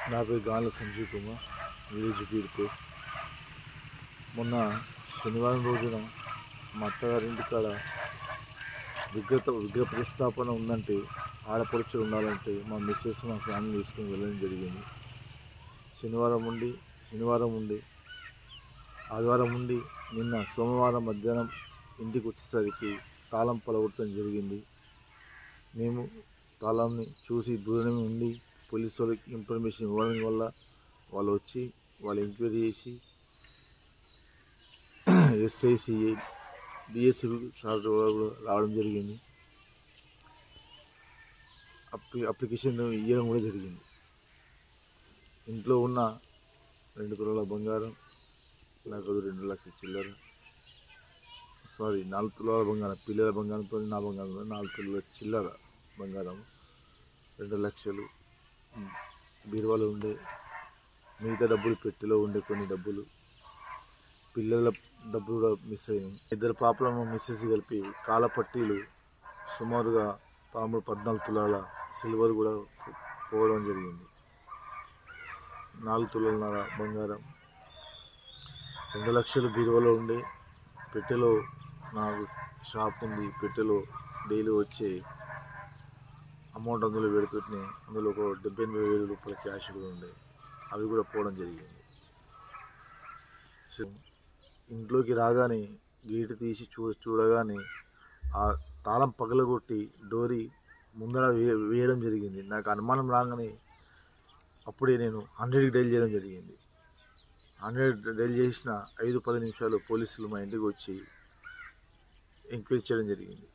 నా పేరు గాన్ల సంజీవ్ కుమార్, విలేజ్ బీర్పూర్. మొన్న శనివారం రోజున మా అత్తగారింటి కాడ విగ్రహ ప్రతిష్టాపన ఉందంటే, ఆడపడుచులు ఉండాలంటే మా మిస్సెస్ మా ఫ్యామిలీ తీసుకొని వెళ్ళడం జరిగింది. శనివారం ఉండి ఆదివారం ఉండి నిన్న సోమవారం మధ్యాహ్నం ఇంటికి వచ్చేసరికి తాళం పలగొట్టడం జరిగింది. మేము తాళంని చూసి దూరమే ఉండి పోలీసు వాళ్ళకి ఇన్ఫర్మేషన్ ఇవ్వడం వల్ల వాళ్ళు వచ్చి వాళ్ళు ఎంక్వైరీ చేసి ఎస్ఐసిఐ డిఎస్పీ సార్ రావడం జరిగింది. అప్లికేషన్ ఇవ్వడం కూడా జరిగింది. ఇంట్లో ఉన్న 2 తులాల బంగారం, నాకు 2 లక్షల చిల్లర, 4 తులాల బంగారం, పిల్లల బంగారంతో నా బంగారం 4 తులాల చిల్లర బంగారం, 2 లక్షలు బీరువాలో ఉండే, మిగతా డబ్బులు పెట్టెలో ఉండే కొన్ని డబ్బులు, పిల్లల డబ్బులు కూడా మిస్ అయినాయి. 2 పాపలను మిస్సెస్ కలిపి కాళ్ళ పట్టీలు సుమారుగా 13-14 తులాల సిల్వర్ కూడా పోవడం జరిగింది. 4 తులాల బంగారం, 2 లక్షలు బీరువాలో ఉండే, పెట్టెలో నాకు షాప్ ఉంది, పెట్టెలో డైలీ వచ్చే అమౌంట్ అందులో పెడుతున్నాయి. అందులో ఒక 78,000 రూపాయల క్యాష్ కూడా ఉండే, అవి కూడా పోవడం జరిగింది. ఇంట్లోకి రాగానే గేటు తీసి చూడగానే ఆ తాళం పగలగొట్టి డోరీ ముందర వేయడం జరిగింది. నాకు అనుమానం రాగానే అప్పుడే నేను 100కి డైల్ చేయడం జరిగింది. 100 డైల్ చేసిన 5-10 నిమిషాలు పోలీసులు మా ఇంటికి వచ్చి ఎంక్వైరీ చేయడం జరిగింది.